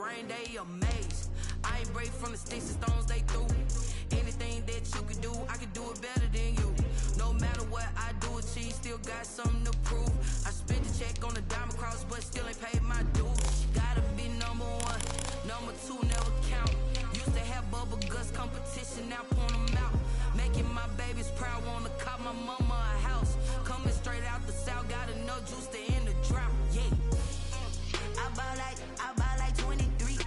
brain, they amazed. I ain't break from the sticks and stones they threw. Anything that you could do, I could do it better than you. No matter what I do, achieve, still got something to prove. I spent the check on the diamond cross, but still ain't paid my dues. Gotta be number one, number two never count. Used to have bubble guts competition, now point them out. Making my babies proud, wanna cop my mama a house. Coming straight out the south, got enough juice to end the drought. Yeah. I buy like 23.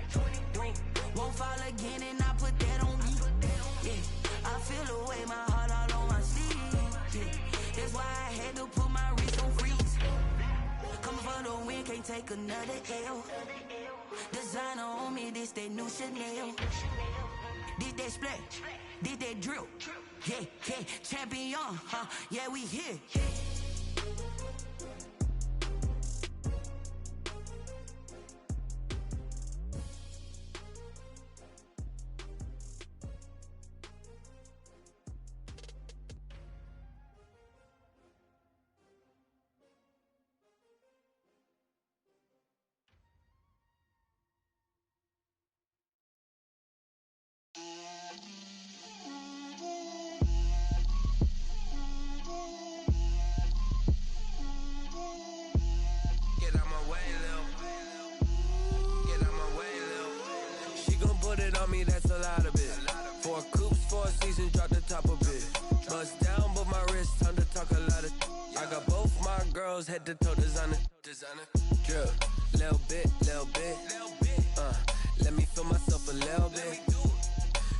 Won't fall again and I put that on me. Yeah. I feel the way, my heart all on my sleeve. Yeah. That's why I had to put my wrist on freeze. Coming for the win, can't take another L. Designer on me, this that new Chanel. This that splash, this that drill. Yeah, yeah, champion, huh? Yeah, we here. That's a lot of it. 4 coops, 4 seasons, drop the top of it. Bust down, but my wrist, time to talk a lot of. I got both my girls head to toe designer. Drip, little bit. Let me feel myself a little bit.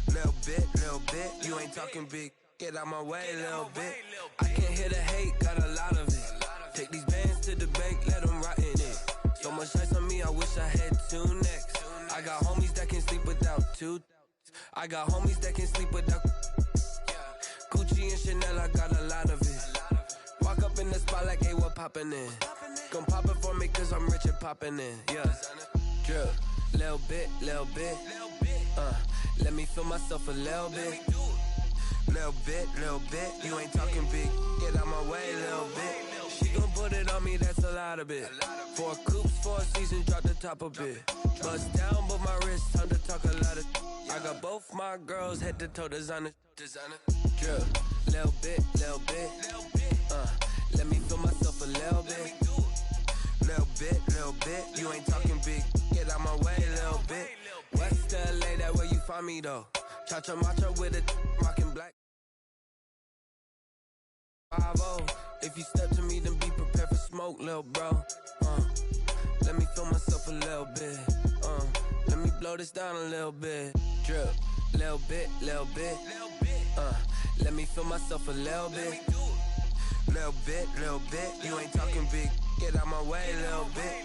Little bit. You ain't talking big. Get out my way, little bit. I can't hear the hate, got a lot of it. Take these bands to the bank, let them rot in it. So much ice on me, I wish I had 2 necks. I got homies that can sleep without 2. I got homies that can sleep without Gucci and Chanel, I got a lot of it. Walk up in the spot like, hey, what poppin' in? Gon' pop it for me cause I'm rich and poppin' in. Yeah, drip, little bit. Let me feel myself a little bit. Little bit. You ain't talking big. Get out my way, little bit. She gon' put it on me, that's a lot of it. 4 coops, 4 seasons, drop the top a bit. Bust down, but my wrist, time to talk a lot of. I got both my girls head to toe designer. Drip, little bit. Let me feel myself a little bit. Little bit. You ain't talking big. Get out my way, little bit. West LA, that where you find me though. Cha-cha matcha with a rockin' black. 5-0. If you step to me, then be prepared for smoke, little bro. Let me feel myself a little bit. Let me blow this down a little bit. Drip, little bit. Let me feel myself a little bit. Little bit. You ain't talking big. Get out my way, little bit.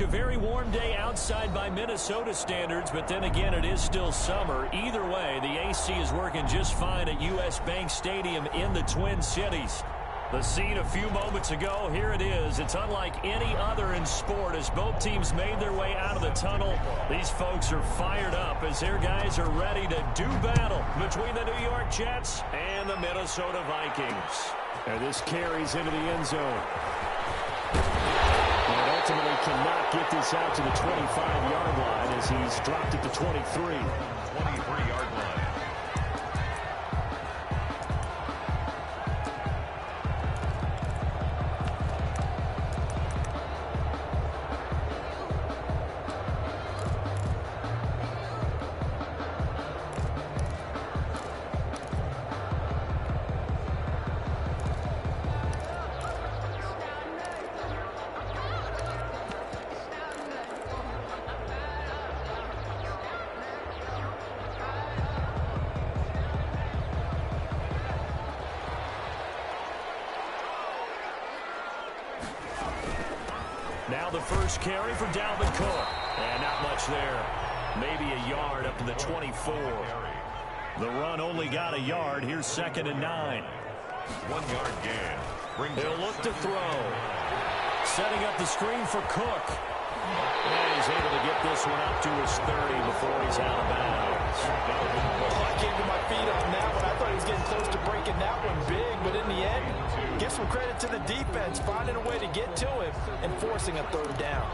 A very warm day outside by Minnesota standards, but then again, it is still summer. Either way, the AC is working just fine at U.S. Bank Stadium in the Twin Cities. The scene a few moments ago, here it is. It's unlike any other in sport as both teams made their way out of the tunnel. These folks are fired up as their guys are ready to do battle between the New York Jets and the Minnesota Vikings. And this carries into the end zone. And ultimately cannot get this out to the 25-yard line as he's dropped at the 23. 23-yard line. Now the first carry for Dalvin Cook. And not much there. Maybe a yard up to the 24. The run only got a yard. Here's 2nd and 9. 1-yard gain. He'll look to throw. Setting up the screen for Cook. And he's able to get this one up to his 30 before he's out of bounds. Well, I came to my feet on that one. I thought he was getting close to breaking that one big, but in the end, give some credit to the defense, finding a way to get to him and forcing a 3rd down.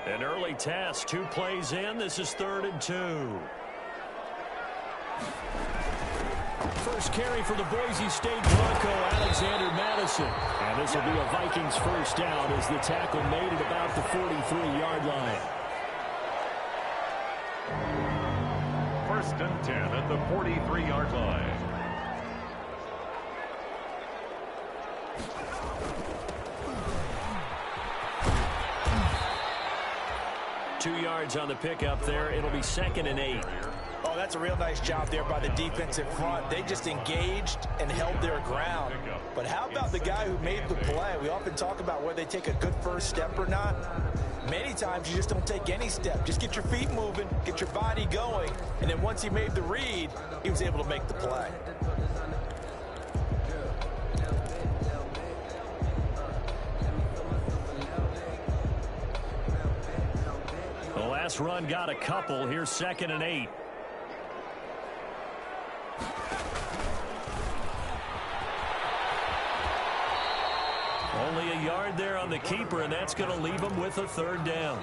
An early test, 2 plays in. This is 3rd and 2. First carry for the Boise State Bronco, Alexander Madison. And this will be a Vikings first down as the tackle made at about the 43-yard line. 1st and 10 at the 43-yard line. Two yards on the pickup there. It'll be 2nd and 8. Oh, that's a real nice job there by the defensive front. They just engaged and held their ground. But how about the guy who made the play? We often talk about whether they take a good first step or not. Many times you just don't take any step. Just get your feet moving, get your body going, and then once he made the read, he was able to make the play. The last run got a couple. Here's 2nd and 8. Only a yard there on the keeper, and that's going to leave him with a 3rd down.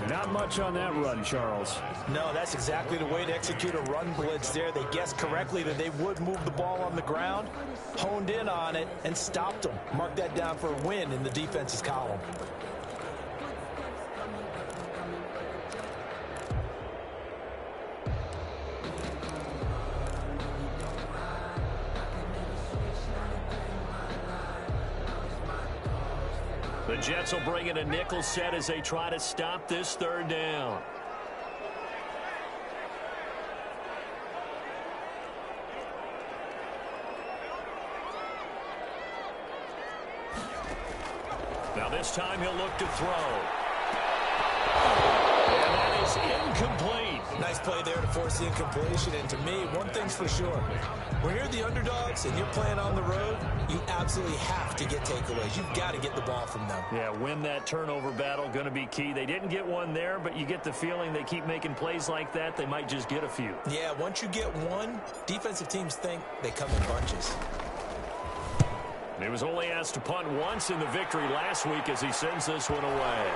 Not much on that run, Charles. No, that's exactly the way to execute a run blitz there. They guessed correctly that they would move the ball on the ground, honed in on it, and stopped them. Mark that down for a win in the defense's column. The Jets will bring in a nickel set as they try to stop this 3rd down. Now this time he'll look to throw. And that is incomplete. Nice play there to force the incompletion. And to me, one thing's for sure. When you're the underdogs and you're playing on the road, you absolutely have to get takeaways. You've got to get the ball from them. Yeah, win that turnover battle, going to be key. They didn't get one there, but you get the feeling they keep making plays like that, they might just get a few. Yeah, once you get one, defensive teams think they come in bunches. He was only asked to punt once in the victory last week as he sends this one away.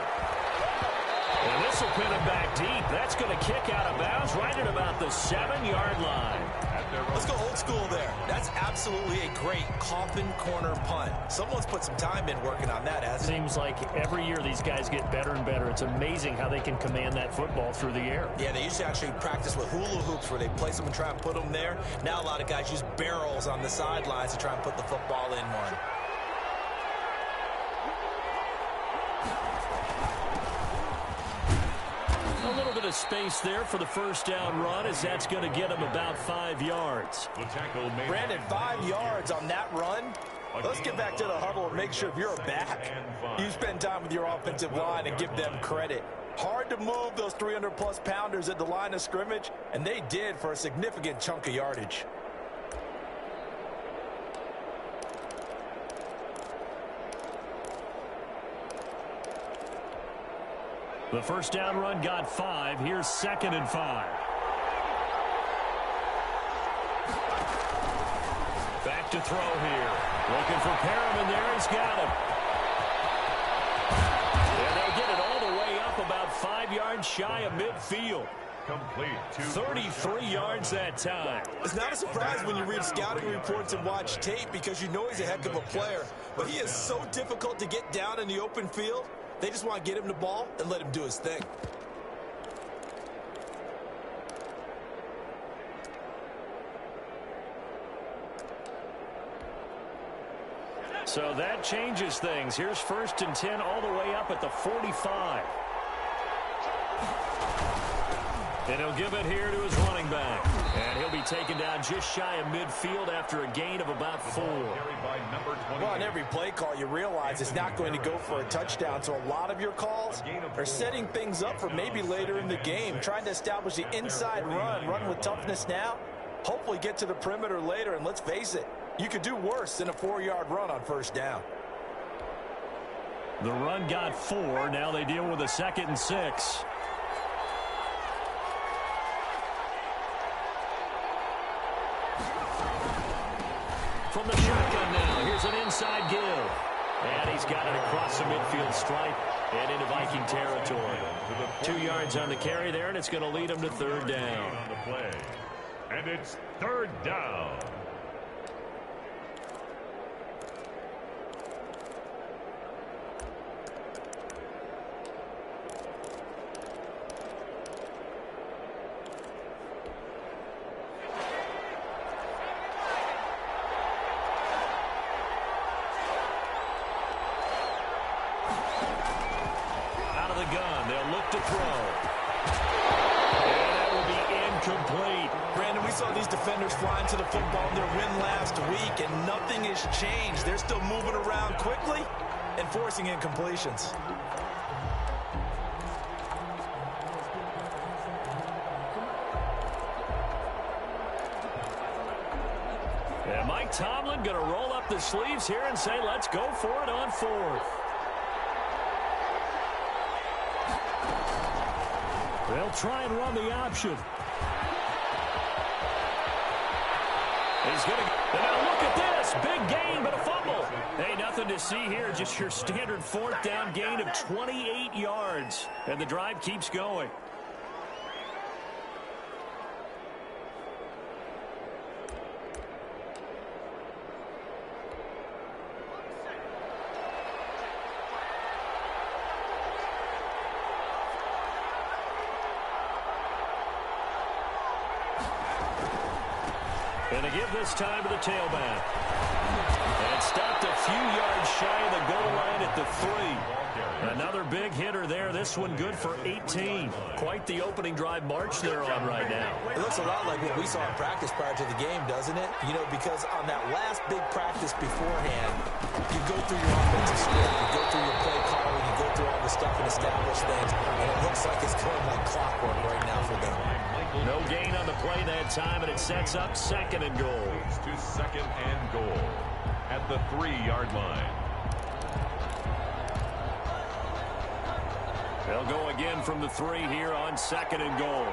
And this will pin him back deep. That's going to kick out of bounds right at about the 7-yard line. Let's go old school there. That's absolutely a great coffin corner punt. Someone's put some time in working on that, hasn't it? Seems like every year these guys get better and better. It's amazing how they can command that football through the air. Yeah, they used to actually practice with hula hoops where they place them and try and put them there. Now a lot of guys use barrels on the sidelines to try and put the football in one. of space there for the first down run, as that's going to get him about 5 yards. Brandon, 5 yards on that run. Let's get back to the huddle and make sure if you're a back, you spend time with your offensive line and give them credit. Hard to move those 300-plus pounders at the line of scrimmage, and they did for a significant chunk of yardage. The first down run got 5. Here's 2nd and 5. Back to throw here. Looking for Perriman there. He's got him. And they'll get it all the way up about 5 yards shy of midfield. Complete. 33 yards that time. It's not a surprise when you read scouting reports and watch tape because you know he's a heck of a player. But he is so difficult to get down in the open field. They just want to get him the ball and let him do his thing. So that changes things. Here's 1st and 10 all the way up at the 45. And he'll give it here to his running back. And he'll be taken down just shy of midfield after a gain of about 4. Well, on every play call, you realize it's not going to go for a touchdown. So a lot of your calls are setting things up for maybe later in the game, trying to establish the inside run with toughness now, hopefully get to the perimeter later. And let's face it, you could do worse than a 4-yard run on 1st down. The run got 4. Now they deal with a 2nd and 6. From the shotgun now, here's an inside give. And he's got it across the midfield stripe and into Viking territory. 2 yards on the carry there, and it's going to lead him to 3rd down. On the play. And it's 3rd down. Flying to the football in their win last week, and nothing has changed. They're still moving around quickly and forcing incompletions. And Mike Tomlin going to roll up the sleeves here and say, let's go for it on 4th. They'll try and run the option. He's going to go. Now look at this. Big gain, but a fumble. Hey, nothing to see here. Just your standard 4th down gain of 28 yards. And the drive keeps going. And to give this time to the tailback. And stopped a few yards shy of the goal line at the 3. Another big hitter there. This one good for 18. Quite the opening drive march they're on right now. It looks a lot like what we saw in practice prior to the game, doesn't it? You know, because on that last big practice beforehand, you go through your offensive script, you go through your play calling, you go through all the stuff and establish things, and it looks like it's going like clockwork right now for them. No gain on the play that time, and it sets up 2nd and goal. To 2nd and goal at the 3-yard line. They'll go again from the 3 here on 2nd and goal.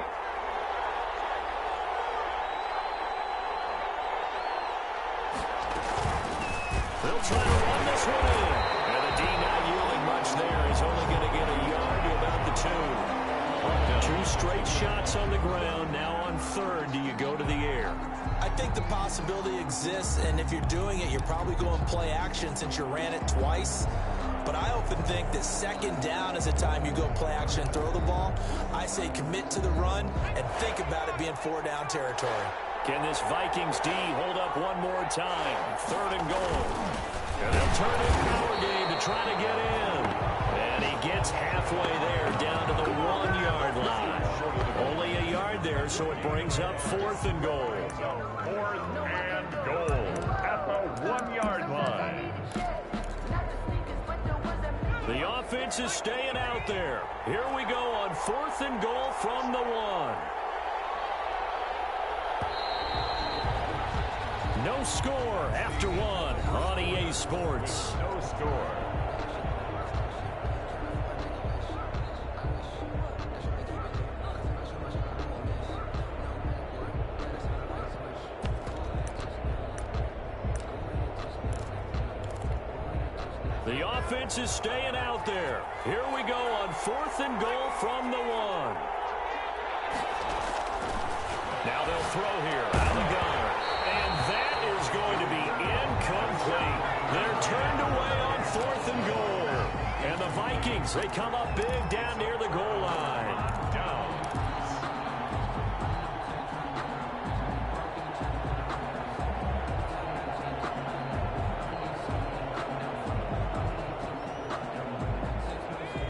They'll try to run this one in. And the D not yielding much there. He's only going to get a yard to about the 2. 2 straight shots on the ground. Now on 3rd, do you go to the air? I think the possibility exists, and if you're doing it, you're probably going play action since you ran it twice. But I often think that 2nd down is the time you go play action and throw the ball. I say commit to the run and think about it being 4-down territory. Can this Vikings D hold up one more time? 3rd and goal. And they'll turn in power game to try to get in. And he gets halfway there, down to the 1-yard line. Only a yard there, so it brings up 4th and goal. 4th and goal at the 1-yard line. The offense is staying out there. Here we go on 4th and goal from the 1. No score after 1 on EA Sports. No score. The offense is staying out there. Here we go on 4th and goal from the 1. Now they'll throw here out of the gun. And that is going to be incomplete. They're turned away on 4th and goal. And the Vikings, they come up big down near the goal line.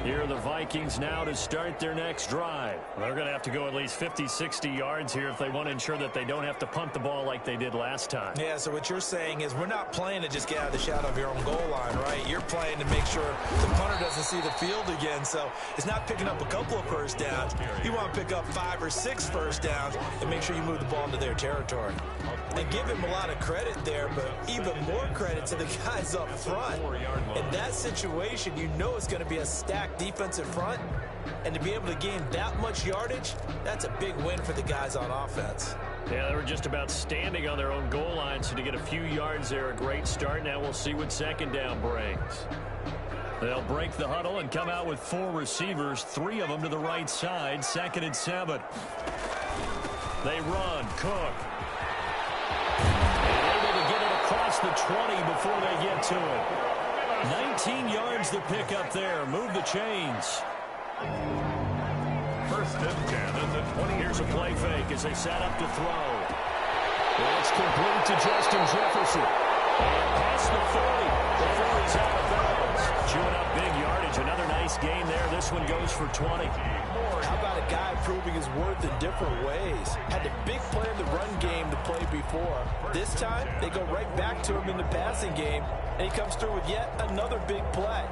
Here are the Vikings now to start their next drive. They're going to have to go at least 50, 60 yards here if they want to ensure that they don't have to punt the ball like they did last time. Yeah, so what you're saying is we're not playing to just get out of the shadow of your own goal line, right? You're playing to make sure the punter doesn't see the field again. So it's not picking up a couple of first downs. You want to pick up 5 or 6 first downs and make sure you move the ball into their territory. And give him a lot of credit there, but even more credit to the guys up front. In that situation, you know it's going to be a stacked defensive front, and to be able to gain that much yardage, that's a big win for the guys on offense. Yeah, they were just about standing on their own goal line, so to get a few yards there, a great start. Now we'll see what second down brings. They'll break the huddle and come out with 4 receivers, 3 of them to the right side, 2nd and 7. They run, Cook. And able to get it across the 20 before they get to it. 19 yards to pick up there. Move the chains. 1st and 10 at the 20. Here's a play fake as they set up to throw. It's complete to Justin Jefferson. And past the 40 before he's out of bounds. Chewing up big yardage. Another nice gain there. This one goes for 20. How about a guy proving his worth in different ways? Had a big play in the run game to play before. This time, they go right back to him in the passing game, and he comes through with yet another big play.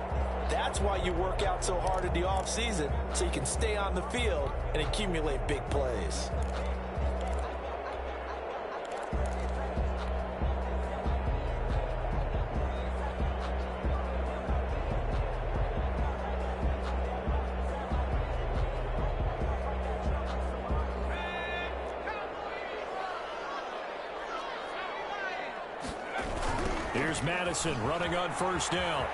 That's why you work out so hard in the offseason, so you can stay on the field and accumulate big plays. Here's Madison running on 1st down.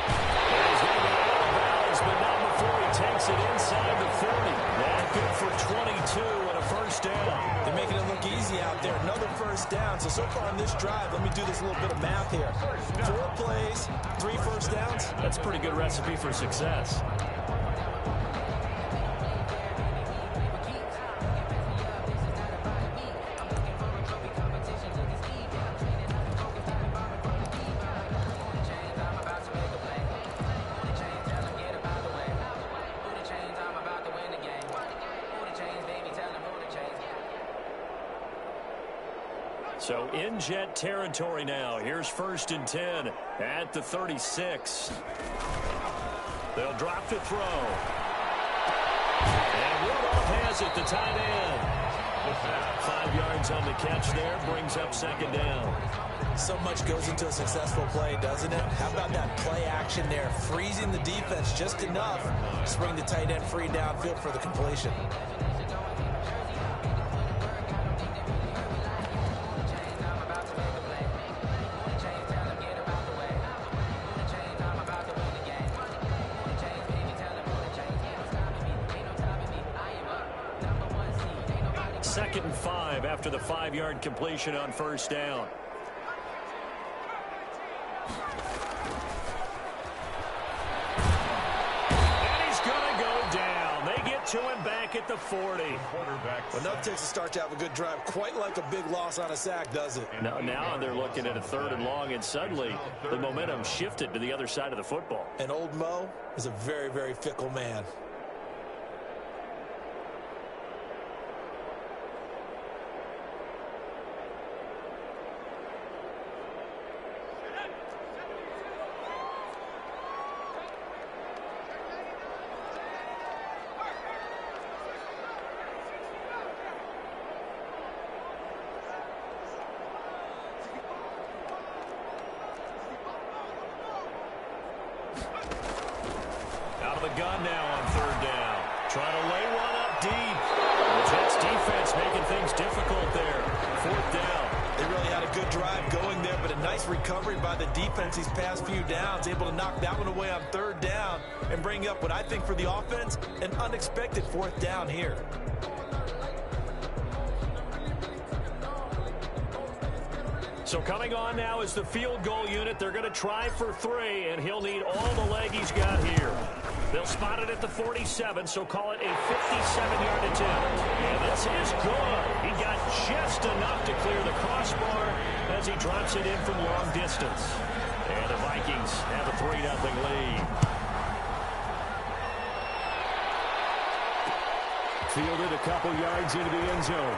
He's going to be out of bounds, but not before he takes it inside the 40. That good for 22 and a 1st down. They're making it look easy out there. Another 1st down. So far on this drive, let me do this little bit of math here. 4 plays, 3 1st downs. That's a pretty good recipe for success. So in jet territory now. Here's 1st and 10 at the 36. They'll drop to throw. And Rudolph has it, the tight end. 5 yards on the catch there, brings up 2nd down. So much goes into a successful play, doesn't it? How about that play action there, freezing the defense just enough to bring the tight end free downfield for the completion. Second and 5 after the 5-yard completion on 1st down. And he's going to go down. They get to him back at the 40. Well, nothing takes a start to have a good drive, quite like a big loss on a sack, does it? Now they're looking at a 3rd and long, and suddenly the momentum shifted to the other side of the football. And old Mo is a very, very fickle man. Gun now on 3rd down. Trying to lay one up deep. The Jets defense making things difficult there. 4th down. They really had a good drive going there, but a nice recovery by the defense these past few downs. Able to knock that one away on 3rd down and bring up what I think for the offense, an unexpected 4th down here. So coming on now is the field goal unit. They're going to try for 3, and he'll need all the leg he's got here. They'll spot it at the 47, so call it a 57-yard attempt. And this is good. He got just enough to clear the crossbar as he drops it in from long distance. And the Vikings have a 3-0 lead. Fielded a couple yards into the end zone.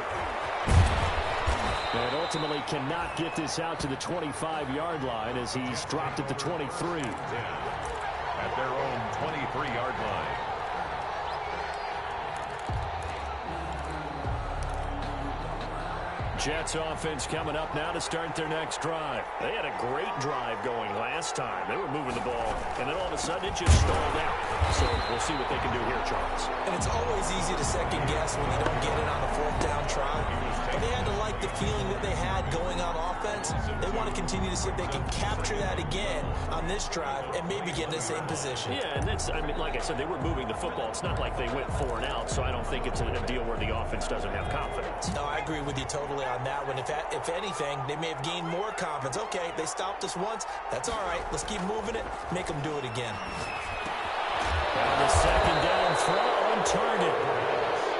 And ultimately cannot get this out to the 25-yard line as he's dropped at the 23. At their own 23-yard line. Jets offense coming up now to start their next drive. They had a great drive going last time. They were moving the ball, and then all of a sudden it just stalled out. So we'll see what they can do here, Charles. And it's always easy to second guess when you don't get it on a 4th down try. But they had to like the feeling that they had going on offense. They want to continue to see if they can capture that again on this drive and maybe get in the same position. Yeah, and that's, I mean, like I said, they were moving the football. It's not like they went 4 and out, so I don't think it's a deal where the offense doesn't have confidence. No, I agree with you totally on that one. If anything, they may have gained more confidence. Okay, they stopped us once. That's all right. Let's keep moving it. Make them do it again. And the 2nd down throw on target.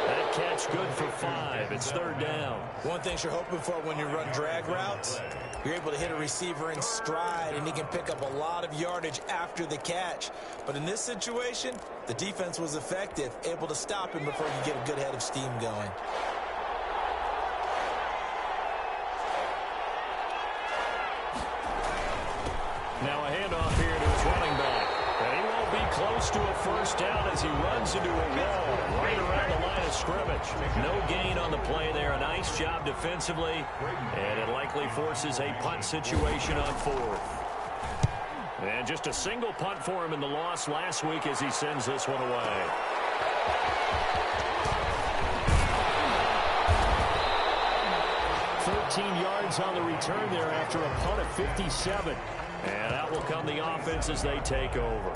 That catch good for 5. It's 3rd down. One thing you're hoping for when you run drag routes, you're able to hit a receiver in stride, and he can pick up a lot of yardage after the catch. But in this situation, the defense was effective, able to stop him before you get a good head of steam going. Now a handoff here to his running back. And he won't be close to a 1st down as he runs into a wall right around the line of scrimmage. No gain on the play there. A nice job defensively. And it likely forces a punt situation on 4th. And just a single punt for him in the loss last week as he sends this one away. Yards on the return there after a punt of 57. And out will come the offense as they take over.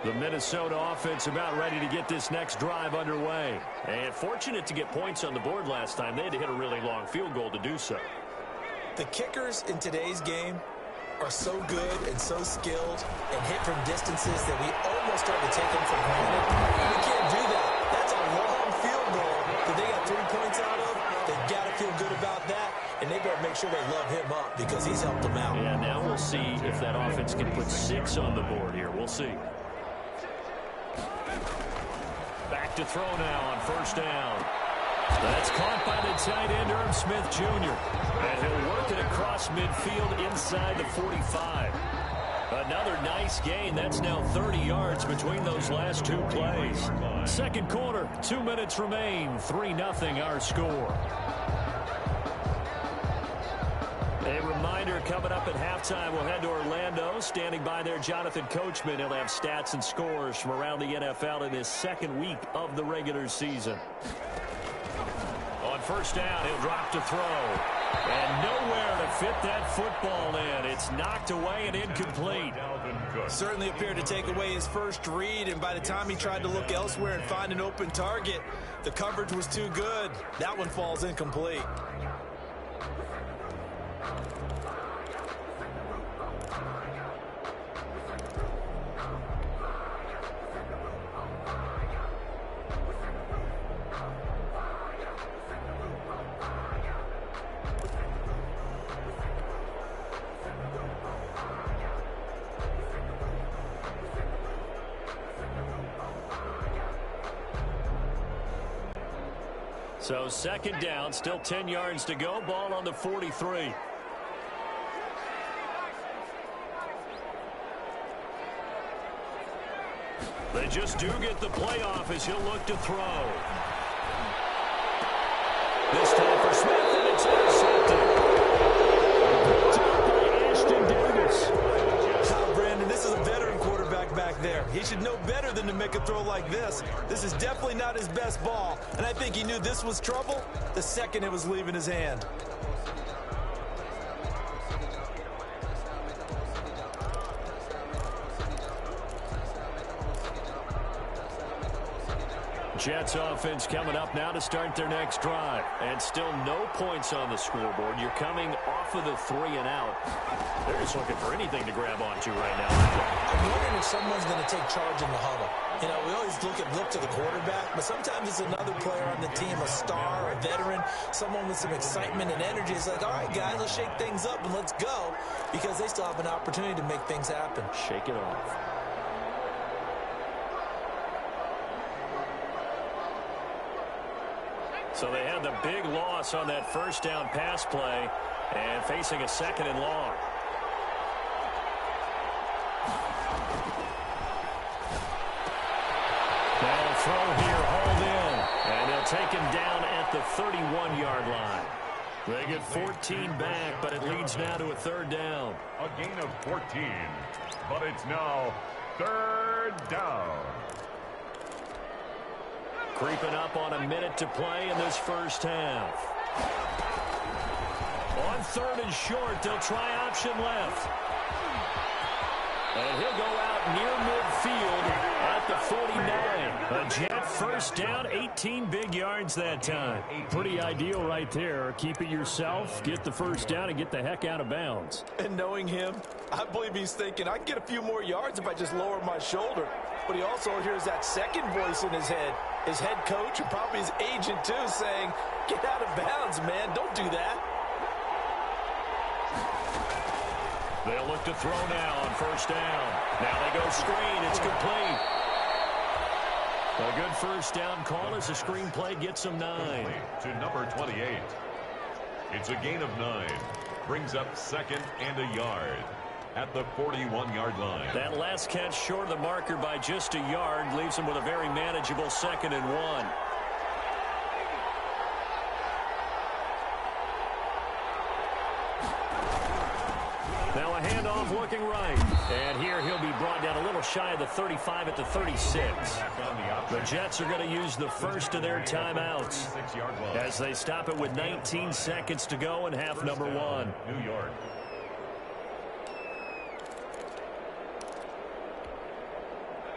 The Minnesota offense about ready to get this next drive underway. And fortunate to get points on the board last time. They had to hit a really long field goal to do so. The kickers in today's game are so good and so skilled and hit from distances that we almost start to take them for granted. We can't do that. That's a long field goal that they got 3 points out of. They've got to feel good about that, and they better make sure they love him up because he's helped them out. Yeah, now we'll see if that offense can put 6 on the board here. We'll see. Back to throw now on 1st down. That's caught by the tight end, Irv Smith Jr. And he'll work it across midfield inside the 45. Another nice gain. That's now 30 yards between those last 2 plays. 2nd quarter, 2 minutes remain. 3-0 our score. A reminder coming up at halftime, we'll head to Orlando. Standing by there, Jonathan Coachman. He'll have stats and scores from around the NFL in his 2nd week of the regular season. On first down. He'll drop to throw. And nowhere to fit that football in. It's knocked away and incomplete. Certainly appeared to take away his first read, and by the time he tried to look elsewhere and find an open target, the coverage was too good. That one falls incomplete. So second down, still 10 yards to go. Ball on the 43. They just do get the play off as he'll look to throw. This time for Smith, and it's intercepted. Top by Ashton Davis. Brandon, this is a veteran quarterback back there. He should know better than to make a throw like this. This is definitely not his best ball, and I think he knew this was trouble the second it was leaving his hand. Jets offense coming up now to start their next drive. And still no points on the scoreboard. You're coming off of the 3 and out. They're just looking for anything to grab onto right now. I'm wondering if someone's going to take charge in the huddle. You know, we always look to the quarterback, but sometimes it's another player on the team, a star, a veteran, someone with some excitement and energy. It's like, all right, guys, let's shake things up and let's go, because they still have an opportunity to make things happen. Shake it off. So they had the big loss on that first down pass play and facing a second and long. Now throw here, hauled in, and they'll take him down at the 31-yard line. They get 14 back, but it leads now to a third down. A gain of 14, but it's now third down. Creeping up on a minute to play in this first half. On third and short, they'll try option left. And he'll go out near midfield at the 49. A Jet first down, 18 big yards that time. Pretty ideal right there. Keep it yourself, get the first down, and get the heck out of bounds. And knowing him, I believe he's thinking, I can get a few more yards if I just lower my shoulder. But he also hears that second voice in his head, his head coach and probably his agent too, saying, get out of bounds, man. Don't do that. They'll look to throw now on first down. Now they go screen. It's complete. A good first down call as the screen play gets him 9. To number 28. It's a gain of 9. Brings up second and a yard at the 41-yard line. That last catch short of the marker by just a yard leaves him with a very manageable second and 1. Now a handoff looking right. And here he'll be brought down a little shy of the 35 at the 36. The Jets are going to use the first of their timeouts as they stop it with 19 seconds to go in half number 1. New York.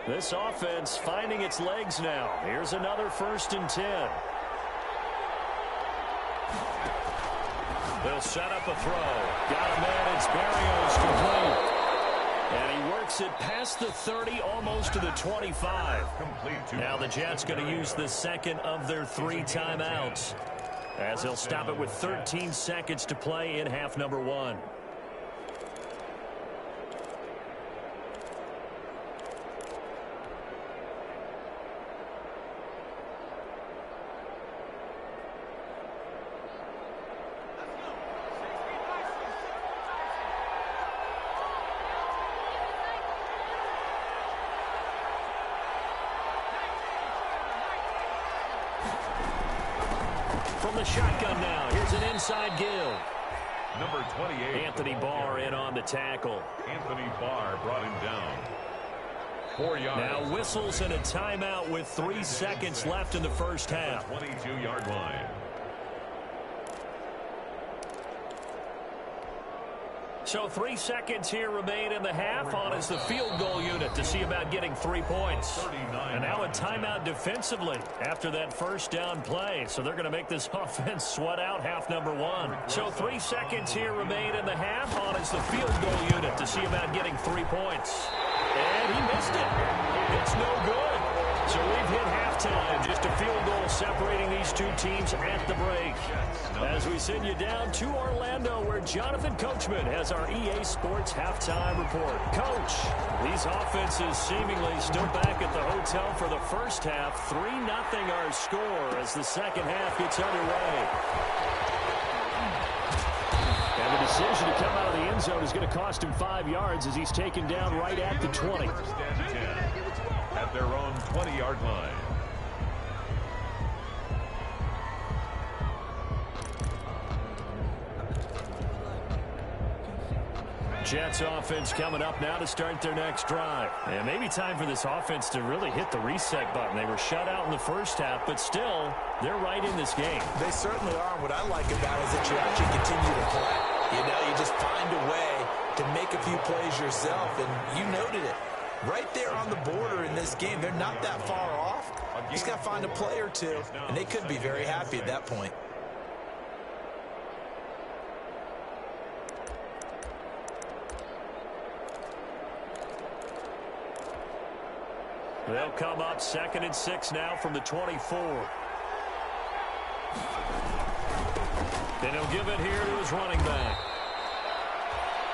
This offense finding its legs now. Here's another 1st and 10. They'll set up a throw. Got a man. It's Barrios complete. And he works it past the 30, almost to the 25. Now the Jets going to use the second of their 3 timeouts as they'll stop it with 13 seconds to play in half number 1. From the shotgun now, here's an inside give. Number 28. Anthony Barr in on the tackle. Anthony Barr brought him down. 4 yards. Now whistles and a timeout with 3 seconds left in the first half. 22-yard line. So 3 seconds here remain in the half. On is the field goal unit to see about getting 3 points. And now a timeout defensively after that first down play. So they're going to make this offense sweat out half number 1. So 3 seconds here remain in the half. On is the field goal unit to see about getting 3 points. And he missed it. It's no good. So we've hit halftime. Just a field goal separating these two teams at the break. As we send you down to Orlando, where Jonathan Coachman has our EA Sports halftime report. Coach, these offenses seemingly still back at the hotel for the first half. 3-0 our score as the second half gets underway. And the decision to come out of the end zone is going to cost him 5 yards as he's taken down right at the 20. At their own 20-yard line. Jets offense coming up now to start their next drive. And maybe time for this offense to really hit the reset button. They were shut out in the first half, but still, they're right in this game. They certainly are. What I like about it is that you actually continue to play. You know, you just find a way to make a few plays yourself, and you noted it. Right there on the border in this game. They're not that far off. Just got to find a play or two, and they could be very happy at that point. They'll come up 2nd and 6 now from the 24. Then he'll give it here to his running back.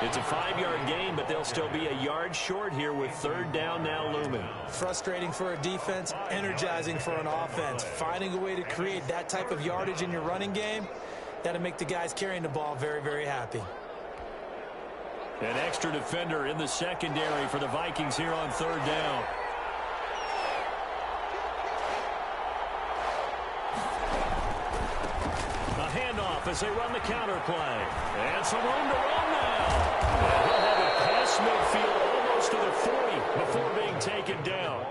It's a 5-yard gain, but they'll still be a yard short here with 3rd down now looming. Frustrating for a defense, energizing for an offense. Finding a way to create that type of yardage in your running game, that'll make the guys carrying the ball very, very happy. An extra defender in the secondary for the Vikings here on 3rd down. A handoff as they run the counter play. And some room to run now. And he'll have it past midfield almost to the 40 before being taken down.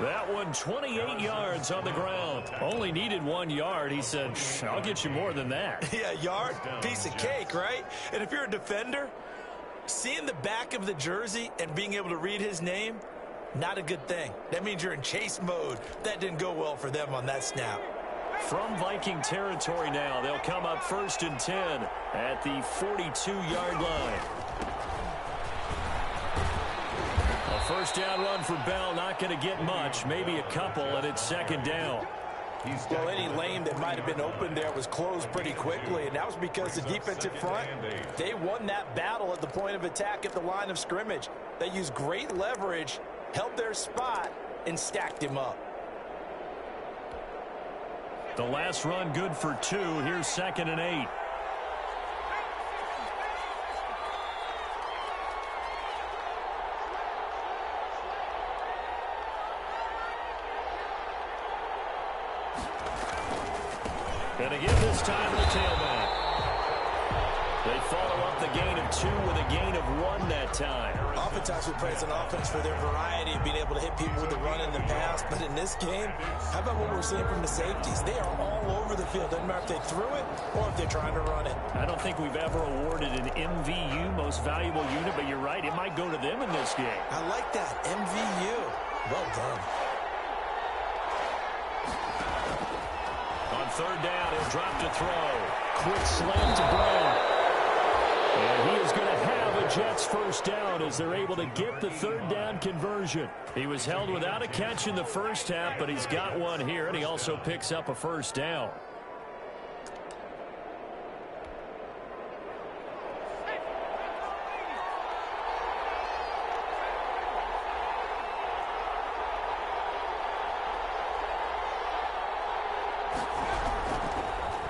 That one 28 yards on the ground. Only needed 1 yard. He said, I'll get you more than that. Yeah, yard, piece of cake, right? And if you're a defender, seeing the back of the jersey and being able to read his name, not a good thing. That means you're in chase mode. That didn't go well for them on that snap. From Viking territory now, they'll come up 1st and 10 at the 42-yard line. A first down run for Bell, not going to get much, maybe a couple, and it's 2nd down. Well, any lane that might have been open there was closed pretty quickly, and that was because the defensive front, they won that battle at the point of attack at the line of scrimmage. They used great leverage, held their spot, and stacked him up. The last run good for 2. Here's 2nd and 8. And again this time the tailback. They follow up the gain of 2 with a gain of 1 that time. Oftentimes we praise an offense for their variety of being able to hit people with the run and the pass. But in this game, how about what we're seeing from the safeties? They are all over the field. Doesn't matter if they threw it or if they're trying to run it. I don't think we've ever awarded an MVU, most valuable unit, but you're right. It might go to them in this game. I like that. MVU. Well done. On 3rd down, he'll drop to throw. Quick slam to Brown. And he is going to have a Jets first down as they're able to get the 3rd down conversion. He was held without a catch in the first half, but he's got one here, and he also picks up a first down.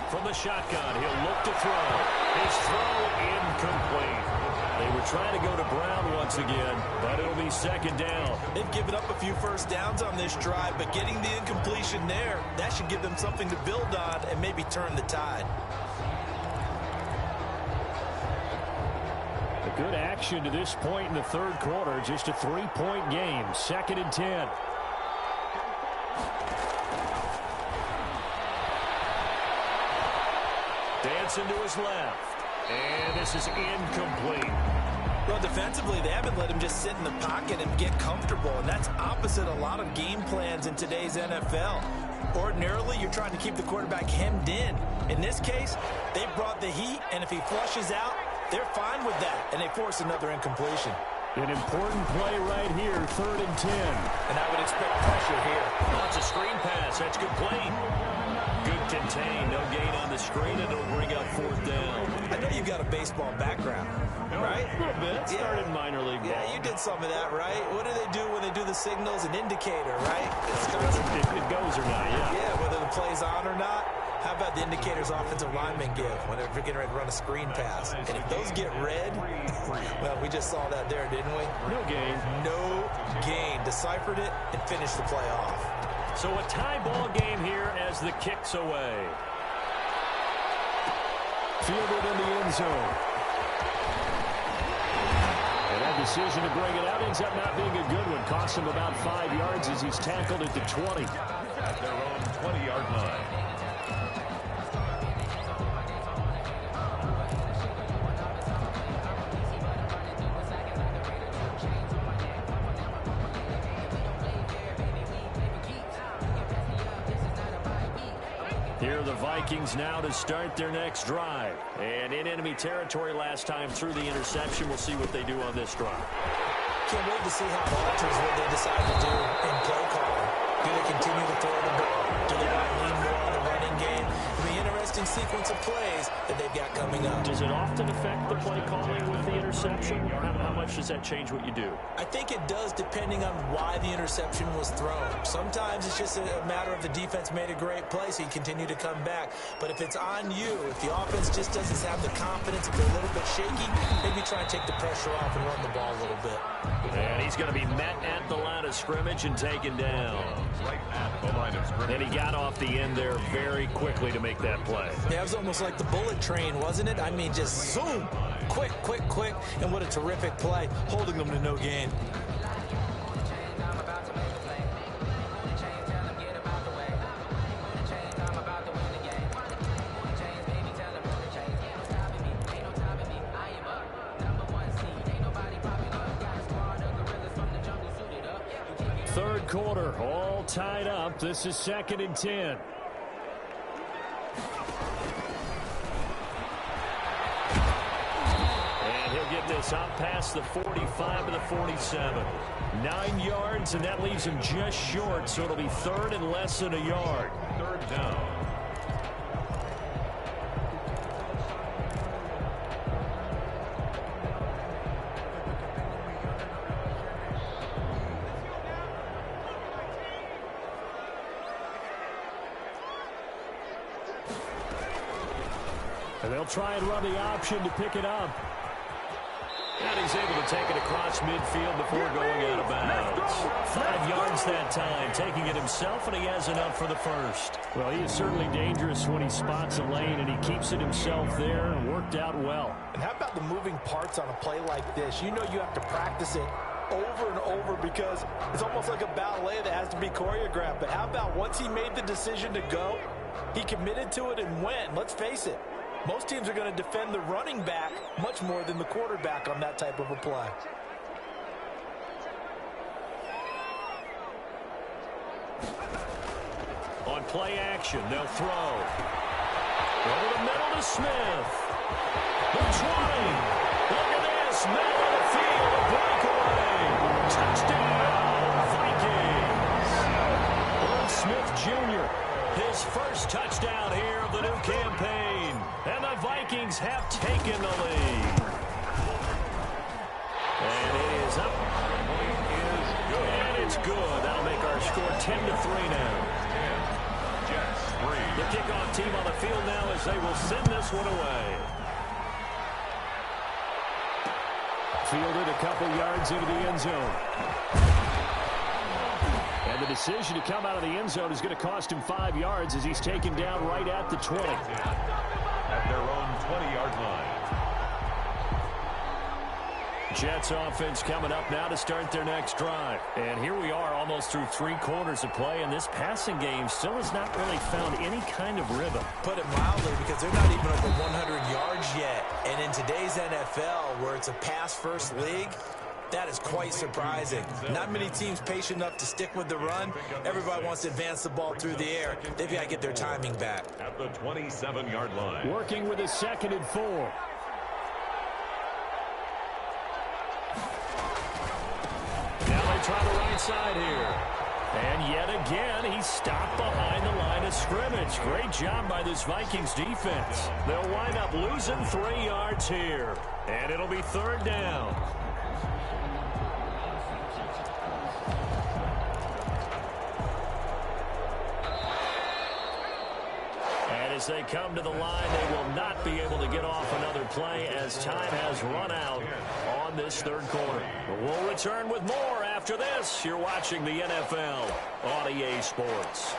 From the shotgun, he'll look to throw. His throw incomplete. They were trying to go to Brown once again, but it'll be 2nd down. They've given up a few first downs on this drive, but getting the incompletion there, that should give them something to build on and maybe turn the tide. A good action to this point in the 3rd quarter. Just a 3-point game. 2nd and 10. Dancing to his left. And this is incomplete. Well, defensively, they haven't let him just sit in the pocket and get comfortable, and that's opposite a lot of game plans in today's NFL. Ordinarily, you're trying to keep the quarterback hemmed in. In this case, they brought the heat, and if he flushes out, they're fine with that, and they force another incompletion. An important play right here, 3rd and 10. And I would expect pressure here. Oh, it's a screen pass. That's complete. Good contain. No gain on the screen, and it'll bring up 4th down. I know you've got a baseball background, right? A little bit. Started minor league ball. Yeah, you did some of that, right? What do they do when they do the signals? An indicator, right? It goes or not, yeah. Yeah, whether the play's on or not. How about the indicators offensive linemen give when they're getting ready to run a screen pass? And if those get red, well, we just saw that there, didn't we? No gain. No gain. Deciphered it and finished the play off. So a tie ball game here as the kick's away. Fielded in the end zone. And that decision to bring it out ends up not being a good one. Cost him about 5 yards as he's tackled at the 20. At their own 20-yard line. Here are the Vikings now to start their next drive. And in enemy territory last time through the interception. We'll see what they do on this drive. Can't wait to see how it alters what they decide to do in play calling. Do they continue to throw the ball? Do they want to lean more on the running game? It'll be an interesting sequence of plays that they've got coming up. Does it often affect the play calling with the interception? How much does that change what you do? I think it does depending on why the interception was thrown. Sometimes it's just a matter of the defense made a great play, so you continue to come back. But if it's on you, if the offense just doesn't have the confidence, if they're a little bit shaky, maybe try and take the pressure off and run the ball a little bit. And he's going to be met at the line of scrimmage and taken down. Right at the line of scrimmage. And he got off the end there very quickly to make that play. Yeah, it was almost like the bullet train, wasn't it? I mean, just zoom, quick, quick, quick, and what a terrific play, holding them to no gain. Third quarter, all tied up. This is 2nd and 10. And he'll get this out past the 45 to the 47. 9 yards, and that leaves him just short, so it'll be 3rd and less than a yard. 3rd down. And they'll try and run the option to pick it up. And he's able to take it across midfield before going out of bounds. 5 yards that time, taking it himself, and he has enough for the first. Well, he is certainly dangerous when he spots a lane, and he keeps it himself there and worked out well. And how about the moving parts on a play like this? You know you have to practice it over and over because it's almost like a ballet that has to be choreographed. But how about once he made the decision to go, he committed to it and went. Let's face it. Most teams are going to defend the running back much more than the quarterback on that type of a play. On play action, they'll throw. Over the middle to Smith. The 20. Look at this. Middle of the field. A breakaway. Touchdown, Vikings. Will Smith Jr. His first touchdown here of the new campaign. And the Vikings have taken the lead. And it is up. And it's good. That'll make our score 10-3 now. The kickoff team on the field now as they will send this one away. Fielded a couple yards into the end zone. And the decision to come out of the end zone is going to cost him 5 yards as he's taken down right at the 20. At their own 20-yard line. Jets offense coming up now to start their next drive. And here we are almost through 3 quarters of play, and this passing game still has not really found any kind of rhythm. Put it mildly, because they're not even over 100 yards yet. And in today's NFL, where it's a pass-first league, that is quite surprising. Not many teams patient enough to stick with the run. Everybody wants to advance the ball through the air. They've got to get their timing back. At the 27-yard line. Working with a 2nd and 4. Try the right side here. And yet again, he's stopped behind the line of scrimmage. Great job by this Vikings defense. They'll wind up losing 3 yards here. And it'll be 3rd down. And as they come to the line, they will not be able to get off another play as time has run out on this 3rd quarter. We'll return with more after this. You're watching the NFL on EA Sports.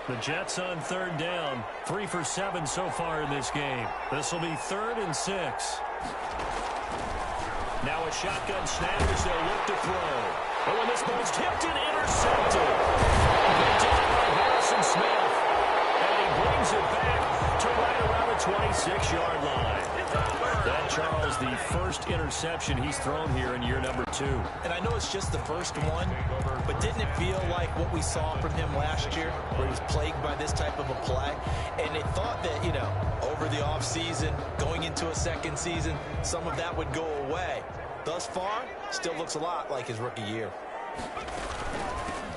The Jets on 3rd down. 3 for 7 so far in this game. This will be 3rd and 6. Now a shotgun snap as they look to throw. Oh, and this ball's tipped and intercepted. Picked up by Harrison Smith. And he brings it back to right around the 26-yard line. That, Charles, the first interception he's thrown here in year number 2. And I know it's just the first one, but didn't it feel like what we saw from him last year, where he was plagued by this type of a play? And they thought that, you know, over the offseason, going into a 2nd season, some of that would go away. Thus far, still looks a lot like his rookie year.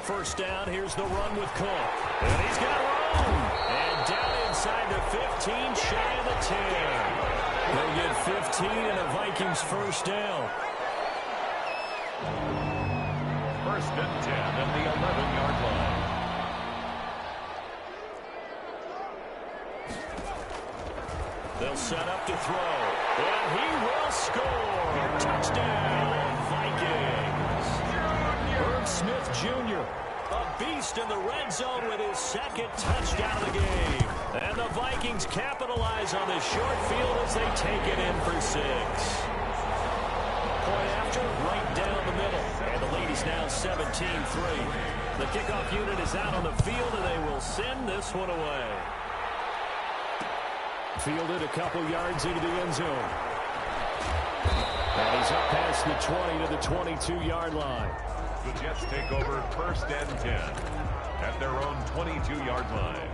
First down, here's the run with Cook. And he's got room. And down inside the 15, shy of the 10. They get 15 and a Vikings first down. 1st and 10 at the 11-yard line. They'll set up to throw. And he will score. Touchdown, Vikings. Herb Smith Jr., a beast in the red zone with his 2nd touchdown of the game. And the Vikings capitalize on this short field as they take it in for 6. Point after, right down the middle. And the lead is now 17-3. The kickoff unit is out on the field, and they will send this one away. Fielded a couple yards into the end zone. And he's up past the 20 to the 22-yard line. The Jets take over 1st and 10 at their own 22-yard line.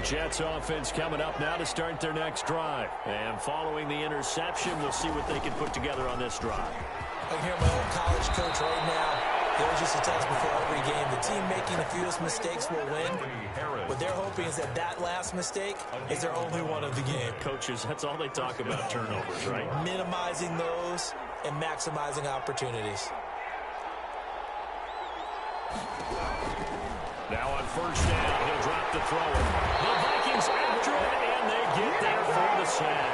Jets offense coming up now to start their next drive. And following the interception, we'll see what they can put together on this drive. I can hear my old college coach right now. There's just a test before every game. The team making the fewest mistakes will win. What they're hoping is that that last mistake is their only one of the game. Coaches, that's all they talk about, turnovers, right? Minimizing those and maximizing opportunities. Now on first down, he'll drop the throw. The Vikings after it, and they get there for the sack.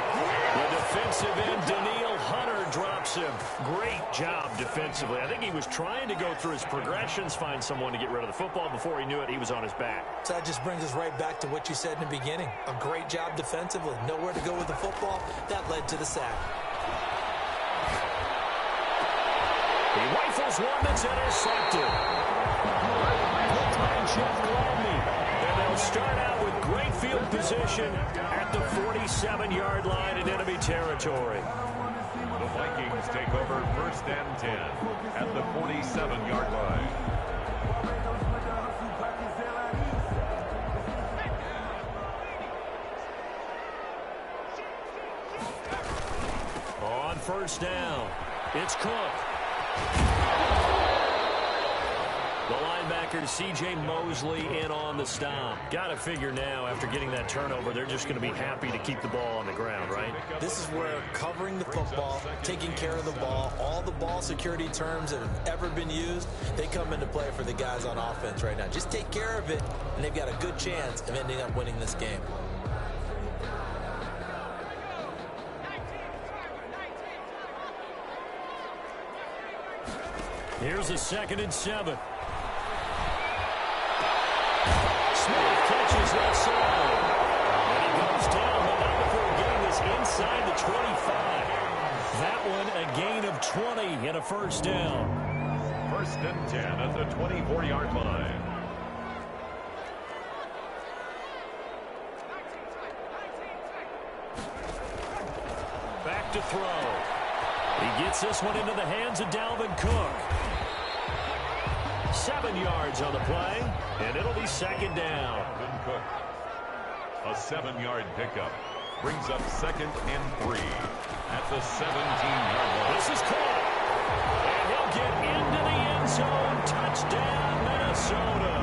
The defensive end, Daniil Hunter, drops him. Great job defensively. I think he was trying to go through his progressions, find someone to get rid of the football. Before he knew it, he was on his back. So that just brings us right back to what you said in the beginning. A great job defensively. Nowhere to go with the football. That led to the sack. He rifles one that's intercepted. Jeff Gladney. And they'll start out with great field position at the 47-yard line in enemy territory. The Vikings take over 1st and 10 at the 47-yard line. On first down, it's Cook. The linebacker, C.J. Mosley, in on the stop. Got to figure now, after getting that turnover, they're just going to be happy to keep the ball on the ground, right? This is where covering the football, taking care of the ball, all the ball security terms that have ever been used, they come into play for the guys on offense right now. Just take care of it, and they've got a good chance of ending up winning this game. Here's a 2nd and 7. Smith catches that side. And he goes down, but not before getting this inside the 25. That one a gain of 20 and a first down. 1st and 10 at the 24-yard line. Back to throw. He gets this one into the hands of Dalvin Cook. 7 yards on the play, and it'll be 2nd down. Dalvin Cook. A 7-yard pickup brings up 2nd and 3 at the 17-yard line. This is caught. And he'll get into the end zone. Touchdown, Minnesota.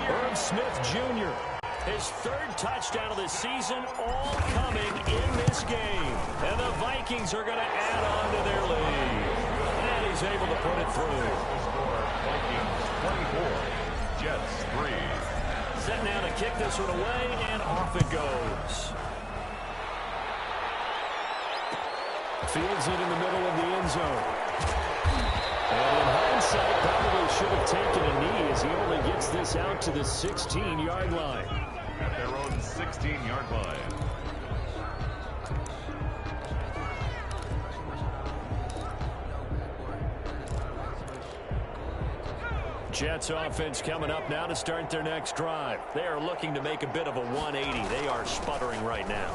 Irv Smith Jr. His 3rd touchdown of the season, all coming in this game. And the Vikings are going to add on to their lead. And he's able to put it through. Vikings 24, Jets 3. Set now to kick this one away, and off it goes. Fields it in the middle of the end zone. And in hindsight, probably should have taken a knee as he only gets this out to the 16-yard line. At their own 16-yard line. Jets offense coming up now to start their next drive. They are looking to make a bit of a 180. They are sputtering right now.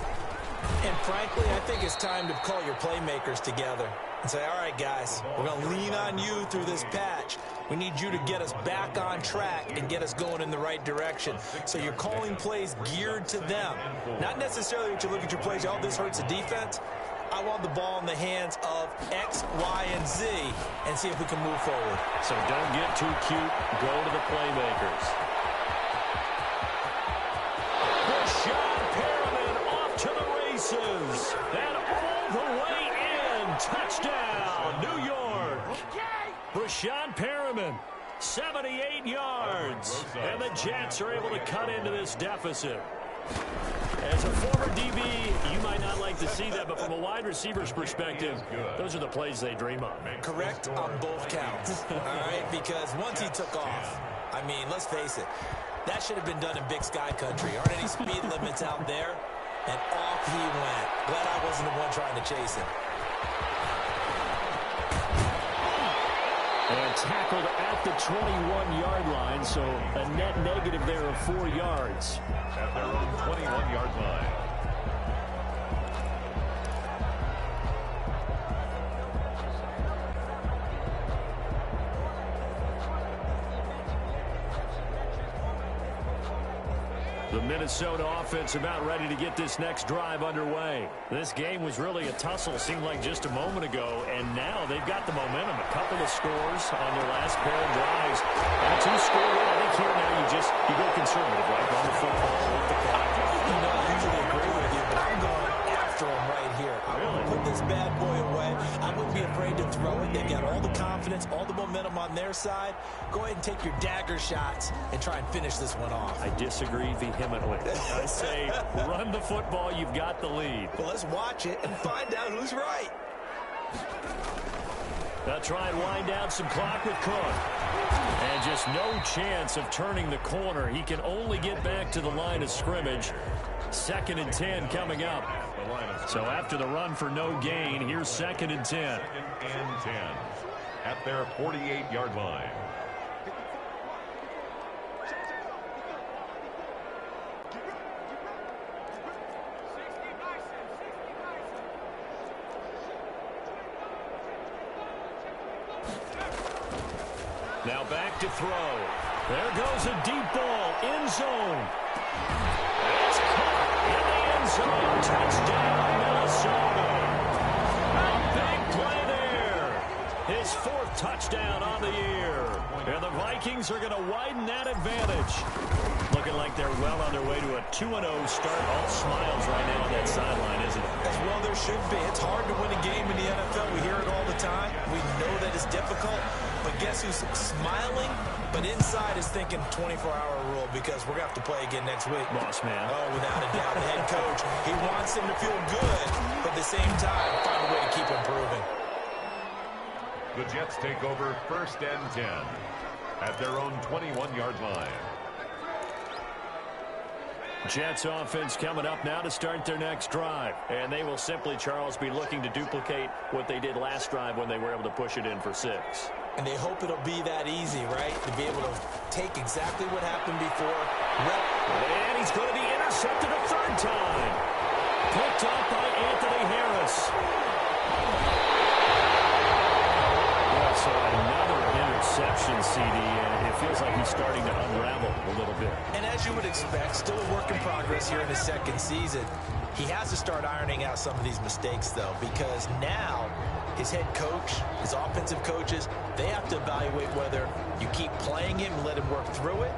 And frankly, I think it's time to call your playmakers together and say, all right, guys, we're going to lean on you through this patch. We need you to get us back on track and get us going in the right direction. So you're calling plays geared to them. Not necessarily that you look at your plays, oh, this hurts the defense. I want the ball in the hands of X, Y, and Z and see if we can move forward. So don't get too cute. Go to the playmakers. To the races, and all the way in. Touchdown, New York. Brashad Perriman, 78 yards. And the Jets are able to cut into this deficit. As a former DB, you might not like to see that, but from a wide receiver's perspective, those are the plays they dream of. Correct on both counts, all right? Because once he took off, I mean, let's face it, that should have been done in Big Sky Country. Aren't any speed limits out there? And off he went. Glad I wasn't the one trying to chase him. And tackled at the 21-yard line, so a net negative there of 4 yards. At their own 21-yard line. The Minnesota offense about ready to get this next drive underway. This game was really a tussle, seemed like just a moment ago, and now they've got the momentum. A couple of scores on their last pair of drives. And a 2-score win. I think here now you go conservative, right? Run the football, work the clock. You know, I usually agree with you, but I'm going after him right here. I want to put this bad boy away. I wouldn't be afraid to throw it. They've got all the confidence, all the momentum on their side. Go ahead and take your dagger shots and try and finish this one off. I disagree vehemently. I say run the football. You've got the lead. Well, let's watch it and find out who's right. They'll try and wind down some clock with Cook. And just no chance of turning the corner. He can only get back to the line of scrimmage. 2nd and 10 coming up. So after the run for no gain, here's 2nd and 10. 2nd and 10 at their 48-yard line. Now back to throw. There goes a deep ball. End zone. It's caught in the end zone. Touchdown, Minnesota. A big play there. His 4th touchdown on the year. And the Vikings are going to widen that advantage. Looking like they're well on their way to a 2-0 start. All smiles right now on that sideline, isn't it? As well there should be. It's hard to win a game in the NFL. We hear it all the time. We know that it's difficult. But guess who's smiling? But inside is thinking 24-hour rule because we're going to have to play again next week. Boss man. Oh, without a doubt. The head coach, he wants them to feel good, but at the same time, find a way to keep improving. The Jets take over 1st and 10 at their own 21-yard line. Jets offense coming up now to start their next drive. And they will simply, Charles, be looking to duplicate what they did last drive when they were able to push it in for 6. And they hope it'll be that easy, right? To be able to take exactly what happened before. And he's going to be intercepted a 3rd time. Picked up by Anthony Harris. So another interception, CD, and it feels like he's starting to unravel a little bit. And as you would expect, still a work in progress here in his 2nd season. He has to start ironing out some of these mistakes, though, because now his head coach, his offensive coaches, they have to evaluate whether you keep playing him and let him work through it,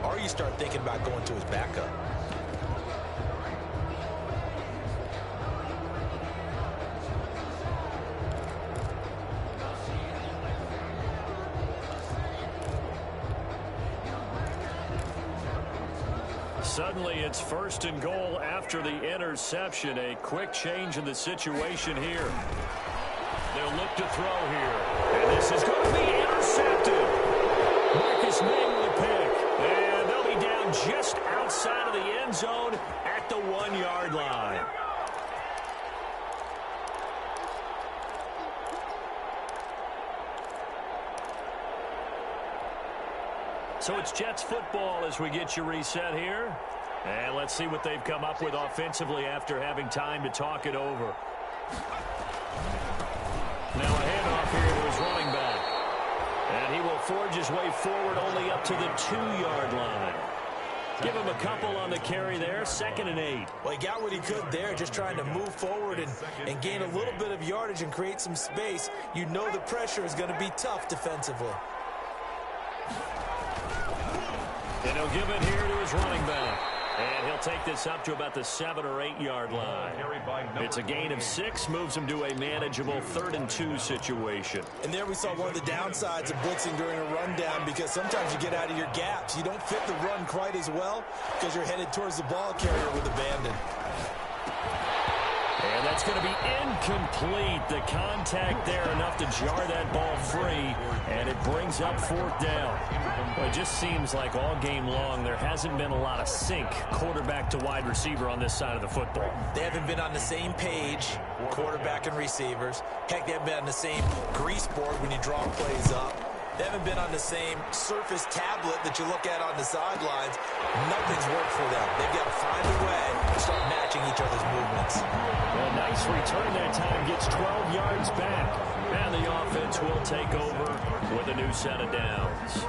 or you start thinking about going to his backup. Suddenly it's 1st and goal after the interception. A quick change in the situation here. They'll look to throw here. And this is going to be intercepted. Marcus May with a pick. And they'll be down just outside of the end zone at the 1-yard line. So it's Jets football as we get you reset here. And let's see what they've come up with offensively after having time to talk it over. Now a handoff here to his running back. And he will forge his way forward only up to the 2-yard line. Give him a couple on the carry there, 2nd and 8. Well, he got what he could there, just trying to move forward and gain a little bit of yardage and create some space. You know the pressure is going to be tough defensively. And he'll give it here to his running back. And he'll take this up to about the 7 or 8 yard line. It's a gain of 6, moves him to a manageable 3rd and 2 situation. And there we saw one of the downsides of blitzing during a rundown, because sometimes you get out of your gaps. You don't fit the run quite as well because you're headed towards the ball carrier with abandon. And that's going to be incomplete. The contact there enough to jar that ball free, and it brings up 4th down. Well, it just seems like all game long there hasn't been a lot of sync quarterback to wide receiver on this side of the football. They haven't been on the same page, quarterback and receivers. Heck, they haven't been on the same grease board when you draw plays up. They haven't been on the same surface tablet that you look at on the sidelines. Nothing's worked for them. They've got to find a way to start matching each other's movements. A nice return that time, gets 12 yards back. And the offense will take over with a new set of downs.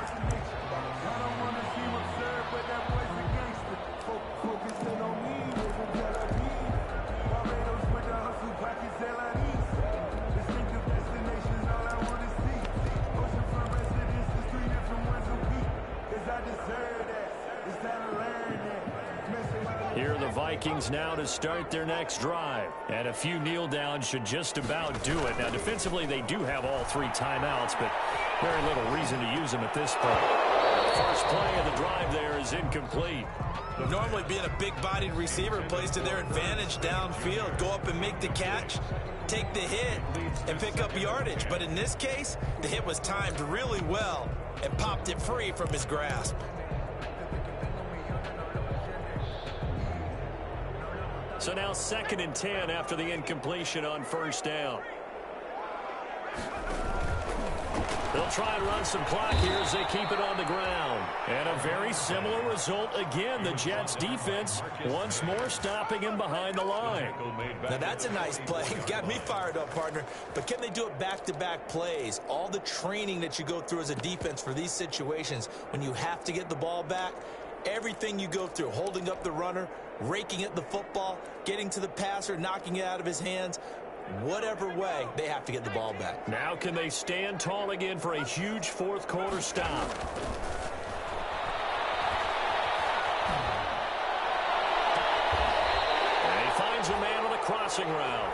Here are the Vikings now to start their next drive. And a few kneel downs should just about do it. Now, defensively, they do have all 3 timeouts, but very little reason to use them at this point. First play of the drive there is incomplete. Normally, being a big-bodied receiver plays to their advantage downfield. Go up and make the catch, take the hit, and pick up yardage. But in this case, the hit was timed really well and popped it free from his grasp. So now 2nd and 10 after the incompletion on 1st down. They'll try and run some clock here as they keep it on the ground. And a very similar result again. The Jets defense once more stopping him behind the line. Now that's a nice play. Got me fired up, partner. But can they do it back-to-back plays? All the training that you go through as a defense for these situations, when you have to get the ball back, everything you go through, holding up the runner, raking at the football, getting to the passer, knocking it out of his hands, whatever way, they have to get the ball back. Now can they stand tall again for a huge 4th quarter stop? And he finds a man on the crossing route.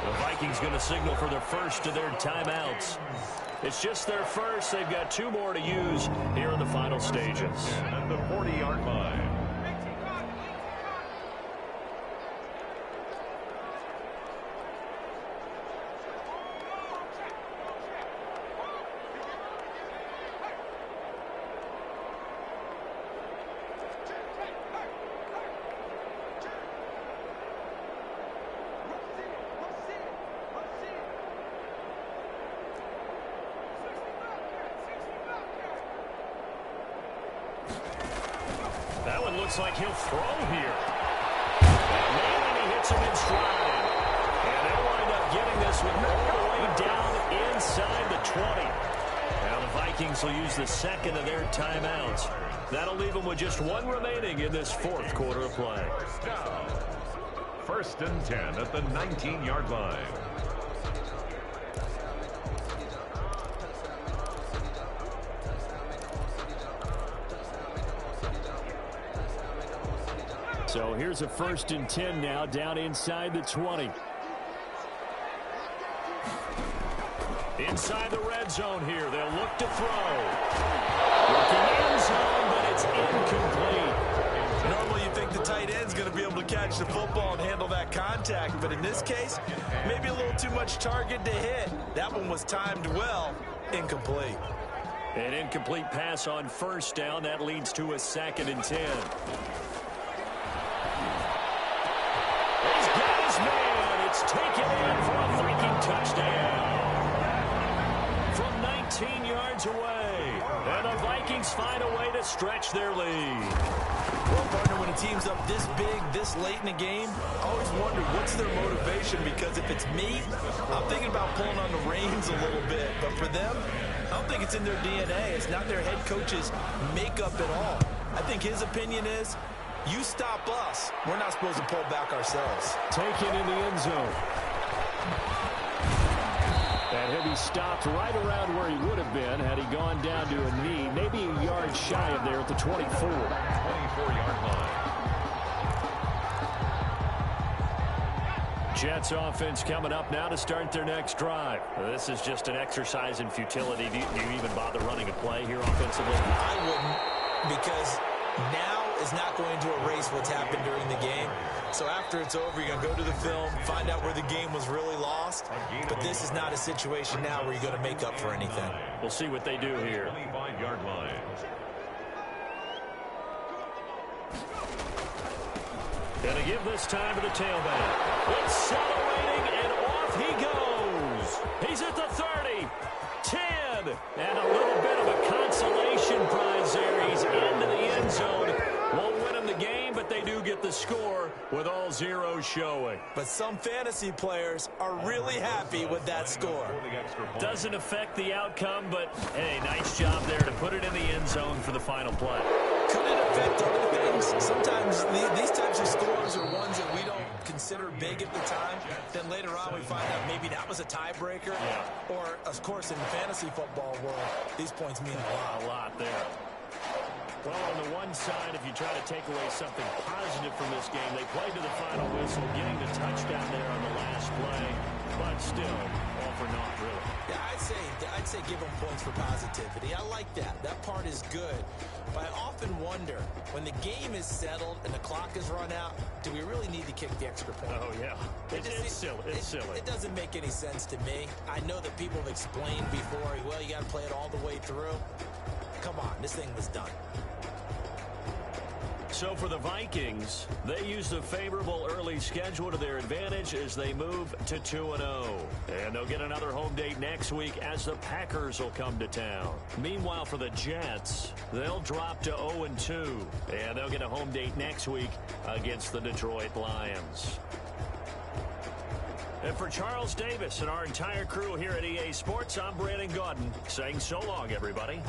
The Vikings going to signal for their first of their timeouts. It's just their first. They've got 2 more to use here in the final stages. At the 40-yard line. looks like he'll throw here. And maybe he hits him in stride. And they'll wind up getting this one all the way down inside the 20. Now the Vikings will use the second of their timeouts. That'll leave them with just one remaining in this fourth quarter of play. First and 10 at the 19-yard line. So here's a first and 10 now, down inside the 20. Inside the red zone here, they'll look to throw. Looking end zone, but it's incomplete. Normally you think the tight end's going to be able to catch the football and handle that contact, but in this case, maybe a little too much target to hit. That one was timed well, incomplete. An incomplete pass on first down. That leads to a 2nd and 10. He's got his man. It's taken in for a Viking touchdown. From 19 yards away. And the Vikings find a way to stretch their lead. Well, partner, when a team's up this big, this late in the game, I always wonder what's their motivation, because if it's me, I'm thinking about pulling on the reins a little bit. But for them, I don't think it's in their DNA. It's not their head coach's makeup at all. I think his opinion is, you stop us, we're not supposed to pull back ourselves. Taken in the end zone. And he'll be stopped right around where he would have been had he gone down to a knee, maybe a yard shy of there at the 24. 24-yard line. Jets offense coming up now to start their next drive. This is just an exercise in futility. Do you even bother running a play here offensively? I wouldn't, because now is not going to erase what's happened during the game. So after it's over, you're going to go to the film, find out where the game was really lost. But this is not a situation now where you're going to make up for anything. We'll see what they do here. 25-yard line. Gonna give this time to the tailback. Accelerating, and off he goes. He's at the 30, 10, and a little bit of a consolation prize there. He's into the end zone. Won't win him the game, but they do get the score with all zeros showing. But some fantasy players are really happy with that score. Doesn't affect the outcome, but hey, nice job there to put it in the end zone for the final play. Could it affect other things? Sometimes these types of scores are ones that we don't consider big at the time. Then later on we find out maybe that was a tiebreaker. Yeah. Or, of course, in the fantasy football world, these points mean a lot. A lot there. Well, on the one side, if you try to take away something positive from this game, they played to the final whistle, getting the touchdown there on the last play, but still, all for naught, really. Yeah, I'd say give them points for positivity. I like that. That part is good. But I often wonder, when the game is settled and the clock is run out, do we really need to kick the extra point? Oh, yeah. It's silly. It's silly. It doesn't make any sense to me. I know that people have explained before, well, you got to play it all the way through. Come on, this thing was done. So for the Vikings, they use the favorable early schedule to their advantage as they move to 2-0. And they'll get another home date next week as the Packers will come to town. Meanwhile, for the Jets, they'll drop to 0-2. And they'll get a home date next week against the Detroit Lions. And for Charles Davis and our entire crew here at EA Sports, I'm Brandon Gaudin saying so long, everybody.